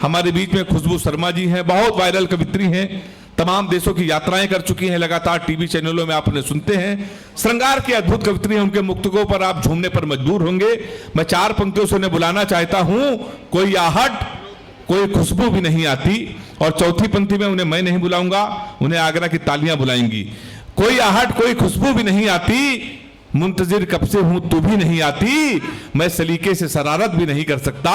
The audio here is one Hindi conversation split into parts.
हमारे बीच में खुशबू शर्मा जी हैं, बहुत वायरल कवित्री हैं, तमाम देशों की यात्राएं कर चुकी हैं, लगातार टीवी चैनलों में आप उन्हें सुनते हैं। श्रृंगार की अद्भुत कवित्री हैं, उनके मुक्तकों पर आप झूमने पर मजबूर होंगे। मैं 4 पंक्तियों से उन्हें बुलाना चाहता हूं। कोई आहट, कोई खुशबू भी नहीं आती। और चौथी पंक्ति में उन्हें मैं नहीं बुलाऊंगा, उन्हें आगरा की तालियां बुलाएंगी। कोई आहट, कोई खुशबू भी नहीं आती, मुंतजिर कब से हूं तू भी नहीं आती, मैं सलीके से शरारत भी नहीं कर सकता,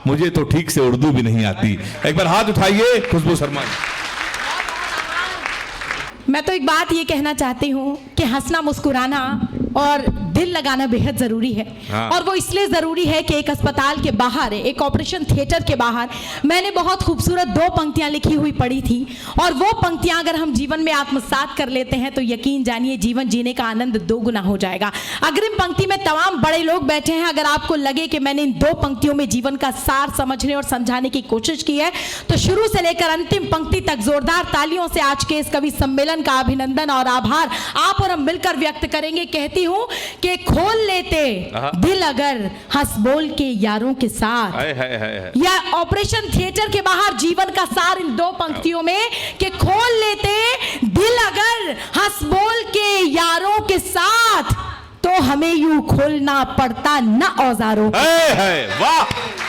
मुझे तो ठीक से उर्दू भी नहीं आती। एक बार हाथ उठाइए खुशबू शर्मा। मैं तो एक बात ये कहना चाहती हूँ कि हंसना मुस्कुराना और दिल लगाना बेहद ज़रूरी है। हाँ। और वो इसलिए ज़रूरी है कि एक अस्पताल के बाहर, एक ऑपरेशन थिएटर के बाहर मैंने बहुत खूबसूरत 2 पंक्तियाँ लिखी हुई पढ़ी थी। और वो पंक्तियाँ अगर हम जीवन में आत्मसात कर लेते हैं तो यकीन जानिए जीवन जीने का आनंद 2 गुना हो जाएगा। अग्रिम पंक्ति में तमाम बड़े लोग बैठे हैं। अगर आपको लगे कि मैंने इन 2 पंक्तियों में जीवन का सार समझने और समझाने की कोशिश की है तो शुरू से लेकर अंतिम पंक्ति तक जोरदार तालियों से आज के इस कवि सम्मेलन का अभिनंदन और आभार आप और हम मिलकर व्यक्त करेंगे। कहती हूं कि खोल लेते दिल अगर हंस बोल के यारों के साथ, या ऑपरेशन थिएटर के बाहर जीवन का सार इन 2 पंक्तियों में कि खोल लेते दिल अगर हंस बोल के यारों के साथ, तो हमें यूं खोलना पड़ता न औजारों। वाह,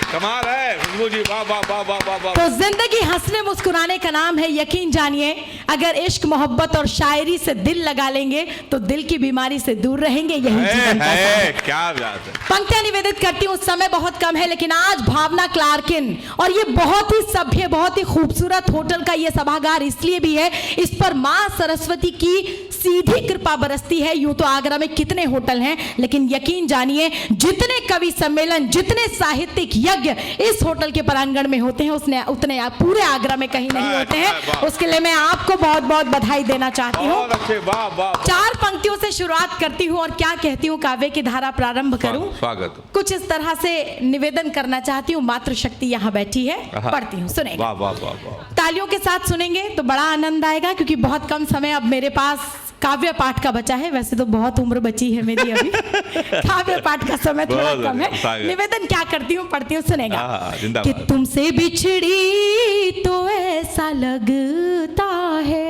कमाल है खुशबू जी, वाह वाह वाह वाह वाह। तो जिंदगी हंसने मुस्कुराने का नाम है। यकीन जानिए अगर इश्क मोहब्बत और शायरी से दिल लगा लेंगे तो दिल की बीमारी से दूर रहेंगे। यही जीवन का सार है। क्या बात है। पंक्तियां निवेदित करती हूँ, समय बहुत कम है, लेकिन आज भावना क्लार्किन और ये बहुत ही सभ्य, बहुत ही खूबसूरत होटल का ये सभागार इसलिए भी है, इस पर माँ सरस्वती की सीधी कृपा बरसती है। यूं तो आगरा में कितने होटल हैं, लेकिन यकीन जानिए जितने कवि सम्मेलन, जितने साहित्यिक यज्ञ इस होटल के प्रांगण में होते हैं उतने पूरे आगरा में कहीं नहीं होते हैं। उसके लिए मैं आपको बहुत बहुत बधाई देना चाहती हूँ। 4 पंक्तियों से शुरुआत करती हूँ और क्या कहती हूँ, काव्य की धारा प्रारंभ करूँ। स्वागत। कुछ इस तरह से निवेदन करना चाहती हूँ। मातृशक्ति यहाँ बैठी है, पढ़ती हूँ, सुनेंगे। वाह वाह वाह वाह। तालियों के साथ सुनेंगे तो बड़ा आनंद आएगा, क्योंकि बहुत कम समय अब मेरे पास काव्य पाठ का बचा है। वैसे तो बहुत उम्र बची है मेरी अभी, काव्य पाठ का समय थोड़ा कम है। निवेदन क्या करती हूँ, पढ़ती हूँ, सुनेगा। कि तुमसे बिछड़ी तो ऐसा लगता है।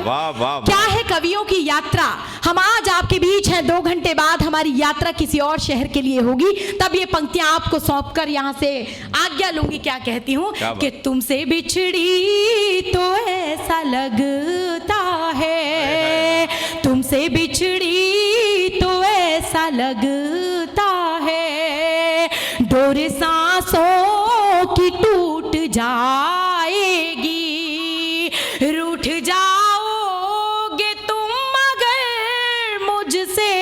वाह वाह। क्या है कवियों की यात्रा। हम आज आपके बीच हैं, 2 घंटे बाद हमारी यात्रा किसी और शहर के लिए होगी। तब ये पंक्तियां आपको सौंपकर यहाँ से आज्ञा लूंगी। क्या कहती हूँ कि तुमसे बिछड़ी तो ऐसा लगता है, तुमसे बिछड़ी तो ऐसा लगता है, डोर सांसों की टूट जाएगी, रूठ जाओगे तुम मगर मुझसे,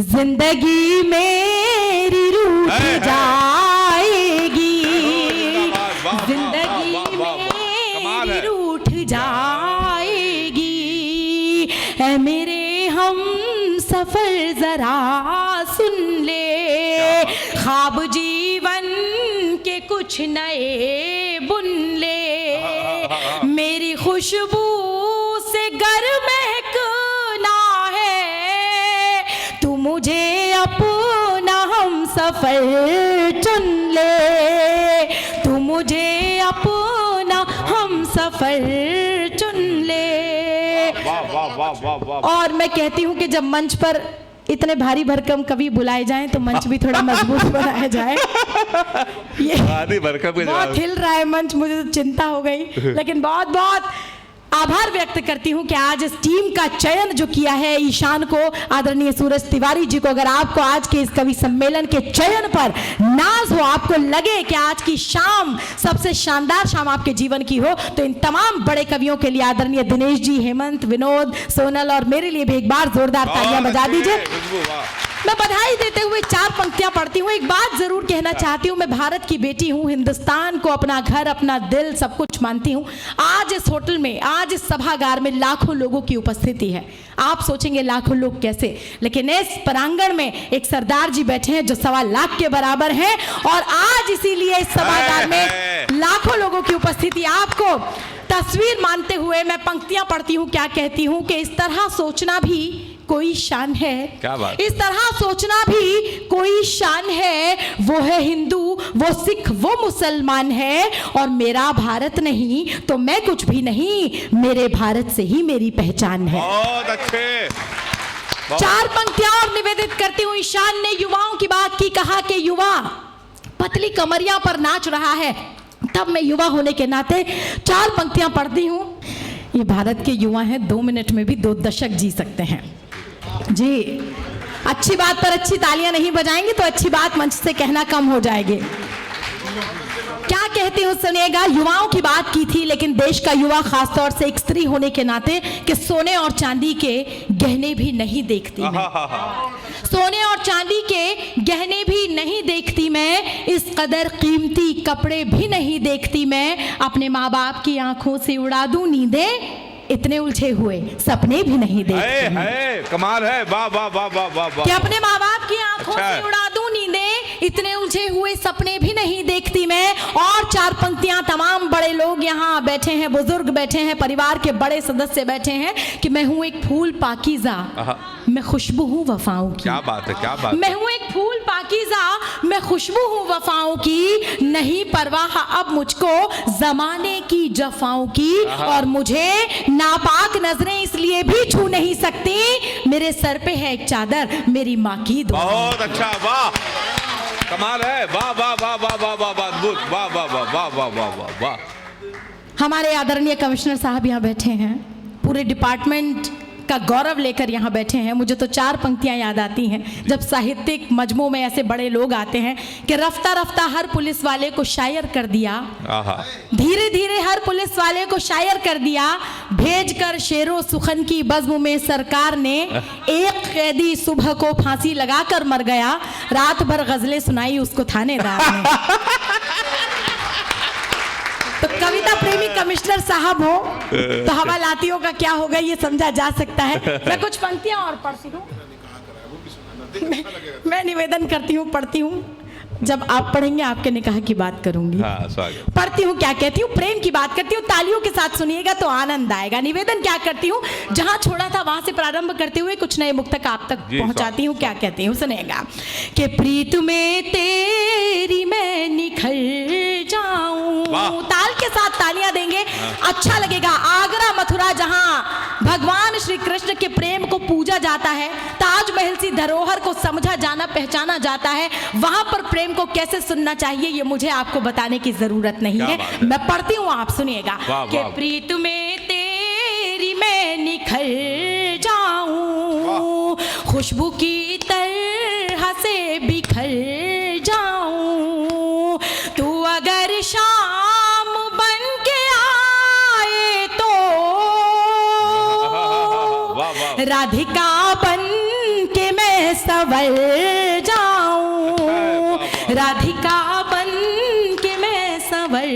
जिंदगी मेरी रूठ जाएगी, जिंदगी मेरी रूठ जाएगी। ऐ मेरे हम सफर जरा सुन ले, ख्वाब जीवन के कुछ नए बुन ले, मेरी खुशबू से गर महकना है, तू मुझे अपना हम सफर चुन ले, तू मुझे अपना हम सफर चुन ले। और मैं कहती हूँ कि जब मंच पर इतने भारी भरकम कवि बुलाए जाएं तो मंच भी थोड़ा मजबूत बनाया जाए। ये बहुत हिल रहा है मंच, मुझे तो चिंता हो गई, लेकिन बहुत बहुत आभार व्यक्त करती हूं कि आज इस टीम का चयन जो किया है, ईशान को, आदरणीय सूरज तिवारी जी को। अगर आपको आज के इस कवि सम्मेलन के चयन पर नाज हो, आपको लगे कि आज की शाम सबसे शानदार शाम आपके जीवन की हो, तो इन तमाम बड़े कवियों के लिए आदरणीय दिनेश जी, हेमंत, विनोद, सोनल और मेरे लिए भी एक बार जोरदार तालियां बजा दीजिए। मैं बधाई देते हुए 4 पंक्तियां पढ़ती हूँ। एक बात जरूर कहना चाहती हूँ, मैं भारत की बेटी हूँ, हिंदुस्तान को अपना घर, अपना दिल, सब कुछ मानती हूँ। आज इस होटल में, आज इस सभागार में लाखों लोगों की उपस्थिति है। आप सोचेंगे लाखों लोग कैसे, लेकिन इस प्रांगण में एक सरदार जी बैठे हैं जो 1.25 लाख के बराबर हैं, और आज इसीलिए इस सभागार में लाखों लोगों की उपस्थिति। आपको तस्वीर मानते हुए मैं पंक्तियां पढ़ती हूँ। क्या कहती हूँ कि इस तरह सोचना भी कोई शान है, क्या बात? इस तरह सोचना भी कोई शान है, वो है हिंदू वो सिख वो मुसलमान है, और मेरा भारत नहीं तो मैं कुछ भी नहीं, मेरे भारत से ही मेरी पहचान है। बहुत अच्छे। चार पंक्तियां और निवेदित करती हूँ। ईशान ने युवाओं की बात की, कहा कि युवा पतली कमरियां पर नाच रहा है, तब मैं युवा होने के नाते चार पंक्तियां पढ़ती हूँ। ये भारत के युवा हैं, 2 मिनट में भी 2 दशक जी सकते हैं जी। अच्छी बात पर अच्छी तालियां नहीं बजाएंगे तो अच्छी बात मंच से कहना कम हो जाएगी। क्या कहती हूँ सुनिएगा। युवाओं की बात की थी, लेकिन देश का युवा खासतौर से एक स्त्री होने के नाते कि सोने और चांदी के गहने भी नहीं देखती मैं, सोने और चांदी के गहने भी नहीं देखती मैं, इस कदर कीमती कपड़े भी नहीं देखती मैं, अपने माँ बाप की आंखों से उड़ा दूं नींदें, इतने उलझे हुए सपने भी नहीं देखती मैं। कमाल है, वाह वाह वाह वाह वाह। कि अपने माँ बाप की आंखों से उड़ा दूं नींदें, इतने उलझे हुए सपने भी नहीं देखती मैं। और चार पंक्तियां, तमाम बड़े लोग यहाँ बैठे हैं, बुजुर्ग बैठे हैं, परिवार के बड़े सदस्य बैठे हैं, कि मैं हूँ एक फूल पाकीज़ा, मैं खुशबू हूँ वफाओं की। क्या बात है, क्या बात। मैं हूँ एक फूल पाकीज़ा, मैं खुशबू हूँ वफाओं की, नहीं परवाह अब मुझको जमाने की जफाओं की, और मुझे नापाक नजरें इसलिए भी छू नहीं सकती, मेरे सर पे है एक चादर मेरी माँ की दुआ। बहुत अच्छा, वाह, कमाल है, वाह वाह वाह वाह वाह वाह वाह, अद्भुत, वाह वाह वाह वाह वाह वाह वाह वाह। हमारे आदरणीय कमिश्नर साहब यहाँ बैठे हैं, पूरे डिपार्टमेंट का गौरव लेकर यहाँ बैठे हैं। मुझे तो चार पंक्तियाँ याद आती हैं जब साहित्यिक मजमू में ऐसे बड़े लोग आते हैं कि रफ्ता रफ्ता हर पुलिस वाले को शायर कर दिया, धीरे धीरे हर पुलिस वाले को शायर कर दिया, भेज कर शेरो सुखन की बज़्म में सरकार ने एक कैदी सुबह को फांसी लगाकर मर गया, रात भर गजलें सुनाई उसको थानेदार ने। तो कविता प्रेमी कमिश्नर साहब हो तो हवालातियों का क्या होगा ये समझा जा सकता है। मैं कुछ पंक्तियां और पढ़ती हूँ, मैं निवेदन करती हूँ, पढ़ती हूँ, जब आप पढ़ेंगे आपके निकाह की बात करूंगी। पढ़ती हूँ, क्या कहती हूँ, प्रेम की बात करती हूँ, तालियों के साथ सुनिएगा तो आनंद आएगा। निवेदन क्या करती हूँ, जहां छोड़ा था वहां से प्रारंभ करते हुए कुछ नए मुक्त आप तक पहुंचाती हूँ। क्या कहती हूँ सुनिएगा कि प्रीत में तेरी मैं निखर जाऊं, ताल के साथ तालियां देंगे, अच्छा लगेगा। आगरा मथुरा जहां भगवान श्री कृष्ण के प्रेम को पूजा जाता है, ताजमहल सी धरोहर को समझा जाना पहचाना जाता है, वहां पर प्रेम को कैसे सुनना चाहिए ये मुझे आपको बताने की जरूरत नहीं है। मैं पढ़ती हूँ, आप सुनिएगा कि प्रीत में तेरी मैं निखर जाऊं, खुशबू की तरह से बिखर जाऊं, तू अगर शाम बन के आए तो राधिका बन के मैं संवर जाऊं, राधिका बन के मैं संवर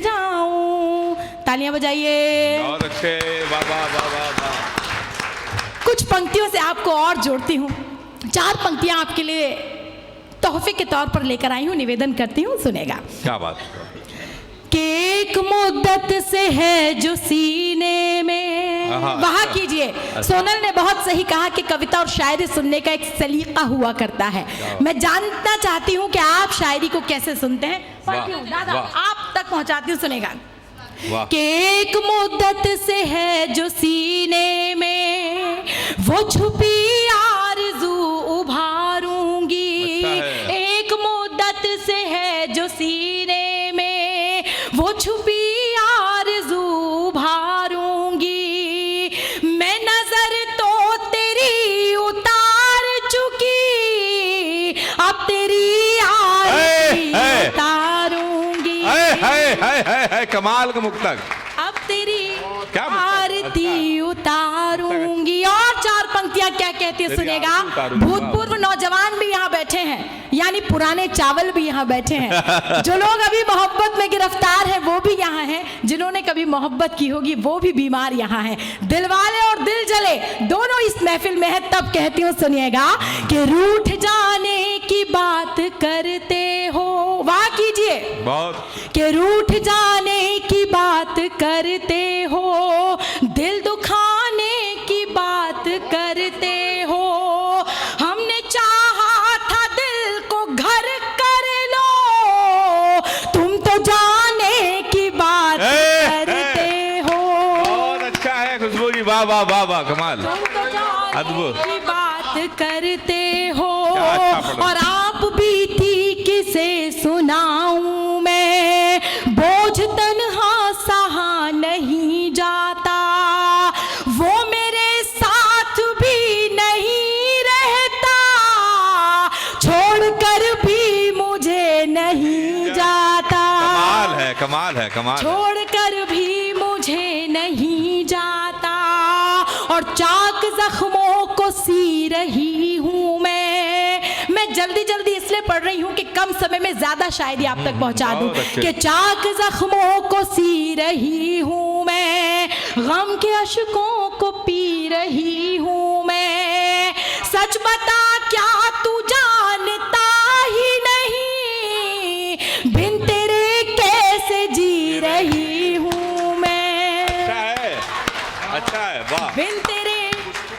जाऊं। तालियां बजाइए। बहुत अच्छे, वाह वाह वाह वाह वाह। कुछ पंक्तियों से आपको और जोड़ती हूँ, चार पंक्तियां आपके लिए तोहफे के तौर पर लेकर आई हूँ, निवेदन करती हूँ, सुनेगा। क्या बात कि एक मुद्दत से है जो सीने में, वहाँ कीजिए। सोनल ने बहुत सही कहा कि कविता और शायरी सुनने का एक सलीका हुआ करता है। मैं जानना चाहती हूँ कि आप शायरी को कैसे सुनते हैं। पढ़ती हूँ दादा, आप तक पहुँचाती हूँ, सुनेगा कि एक मुद्दत से है जो सीने में, वो छुपी आरज़ू उभारूंगी। एक मुद्दत से है जो सीने में, वो छुपी आरज़ू उभारूंगी। मैं नजर तो तेरी उतार चुकी, अब तेरी आरती उतारूंगी। कमाल का मुक्तक, अब तेरी आरती उतारूंगी। और चार पंक्तियां क्या कहती है सुनेगा। भूतपूर्व नौजवान भी यहाँ बैठे हैं, यानी पुराने चावल भी यहाँ बैठे हैं। जो लोग अभी मोहब्बत में गिरफ्तार हैं वो भी यहाँ हैं, जिन्होंने कभी मोहब्बत की होगी वो भी बीमार यहाँ हैं। दिल वाले और दिल जले दोनों इस महफिल में है। तब कहती हूँ सुनिएगा कि रूठ जाने की बात करते हो, वाह कीजिए, कि रूठ जाने की बात करते हो, दिल दुखाने की बात करते हो। हमने चाहा था दिल को घर कर लो, वाह वाह वाह, कमाल, तुम तो जाने अद्भुत की बात करते हो, क्या अच्छा पढ़ा। और आप बीती किसे सुनाऊं मैं, बोझ तन्हा सहा नहीं जाता, वो मेरे साथ भी नहीं रहता, छोड़कर भी मुझे नहीं जाता, कमाल है, कमाल है, कमाल है। छोड़कर भी मुझे नहीं जाता, और चाक जख्मों को सी रही हूँ मैं जल्दी जल्दी इसलिए पढ़ रही हूँ कि कम समय में ज्यादा शायरी आप तक पहुंचा दूं, कि चाक जख्मों को सी रही हूँ मैं, गम के अश्कों को पी रही हूँ मैं, सच बता क्या तू जानता ही नहीं, बिन तेरे कैसे जी रही हूँ मैं, अच्छा है, वाह, बिन तेरे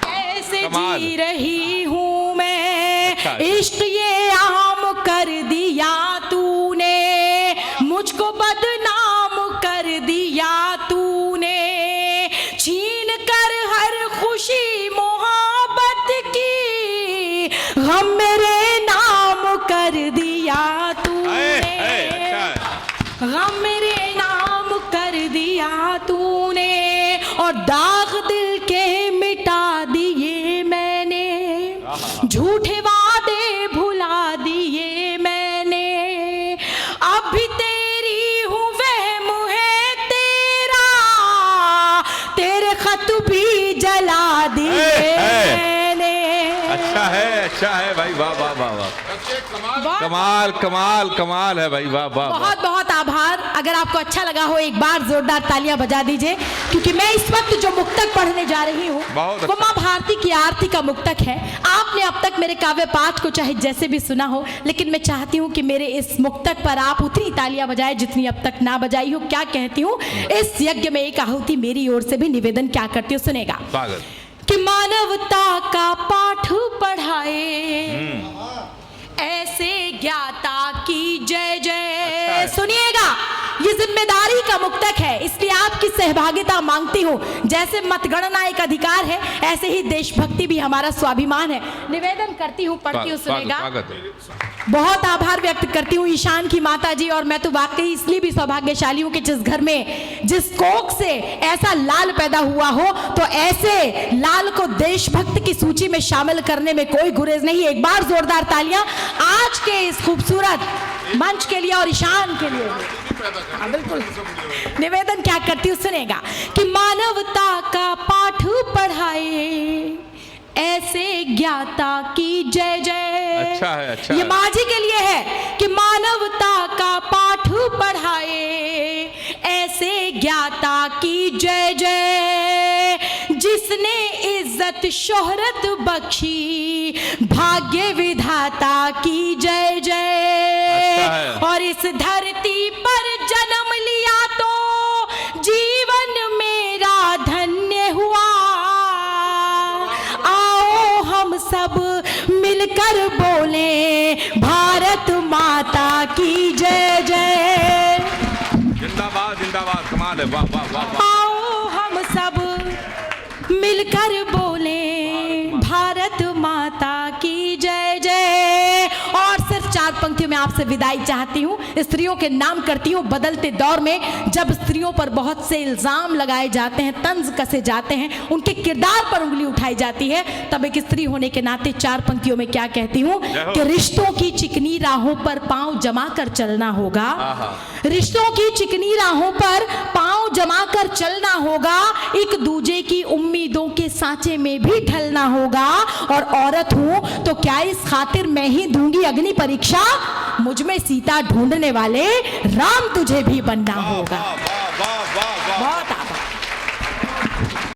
कैसे कमाल। जी रही हूँ मैं, अच्छा। इश्क ये आम कर दिया तूने, मुझको बदनाम कर दिया तूने, छीन कर हर खुशी मोहब्बत की, गम मेरे नाम कर दिया तूने, गम मेरे नाम कर दिया तूने, और दाग दिल के मिटा दिए मैंने, झूठे वादे भुला दिए मैंने, अब भी तेरी हूँ वहम है तेरा, तेरे खत भी जला दिए मैंने। अच्छा है भाई, वाह वाह वाह वाह, कमाल कमाल कमाल है भाई, वाह वाह। बहुत बहुत आभार। अगर आपको अच्छा लगा हो एक बार जोरदार तालियां बजा दीजिए, क्योंकि मैं इस वक्त जो मुक्तक पढ़ने जा रही हूँ वो माँ भारती की आरती का मुक्तक है। आपने अब तक मेरे काव्य पाठ को चाहे जैसे भी सुना हो, लेकिन मैं चाहती हूँ कि मेरे इस मुक्तक पर आप उतनी तालियां बजाएं जितनी अब तक ना बजाई हो। क्या कहती हूँ, इस यज्ञ में एक आहुति मेरी ओर से भी निवेदन क्या करती हूँ, सुनेगा कि मानवता का पाठ पढ़ाए ऐसे ज्ञाता की जय जय। सुनिएगा, ये जिम्मेदारी का मुक्तक है, इसलिए आपकी सहभागिता मांगती हूँ। जैसे मतगणना एक अधिकार है, ऐसे ही देशभक्ति भी हमारा स्वाभिमान है। निवेदन करती हूँ, पढ़ती हूँ, सुनेगा। बहुत आभार व्यक्त करती हूँ ईशान की माता जी, और मैं तो वाकई इसलिए भी सौभाग्यशाली हूँ कि जिस घर में जिस कोख से ऐसा लाल पैदा हुआ हो, तो ऐसे लाल को देशभक्त की सूची में शामिल करने में कोई गुरेज नहीं। एक बार जोरदार तालियां आज के इस खूबसूरत मंच के लिए और ईशान के लिए। बिल्कुल, निवेदन क्या करती हूँ, सुनेगा कि मानवता का पाठ पढ़ाए ऐसे ज्ञाता की जय जय। अच्छा है, अच्छा ये है। माझी के लिए है कि मानवता का पाठ पढ़ाए ऐसे ज्ञाता की जय जय, जिसने इज्जत शोहरत बख्शी भाग्य विधाता की जय जय। अच्छा है। और इस धरती पर जन्म लिया तो जीवन मेरा धन्य हुआ, आओ हम सब मिलकर बोले भारत माता की जय जय। जिंदाबाद जिंदाबाद, कमाल है, वाह वाह वाह वाह। आओ हम सब मिलकर बोले भारत माता की जय जय। और सिर्फ 4 पंक्तियों में आपसे विदाई चाहती हूँ। स्त्रियों के नाम करती हूँ। बदलते दौर में जब स्त्रियों पर बहुत से इल्जाम लगाए जाते हैं, तंज कसे जाते हैं, उनके किरदार पर उंगली उठाई जाती है, तब एक स्त्री होने के नाते 4 पंक्तियों में क्या कहती हूँ कि रिश्तों की चिकनी राहों पर पांव जमा कर चलना होगा। रिश्तों की चिकनी राहों पर पांव जमा कर चलना होगा, एक दूजे की उम्मीदों के सांचे में भी ढलना होगा। और औरत हूं तो क्या इस खातिर मैं ही दूंगी अग्नि परीक्षा, मुझ में सीता ढूंढने वाले राम तुझे भी बनना होगा। वाह वाह वाह वाह।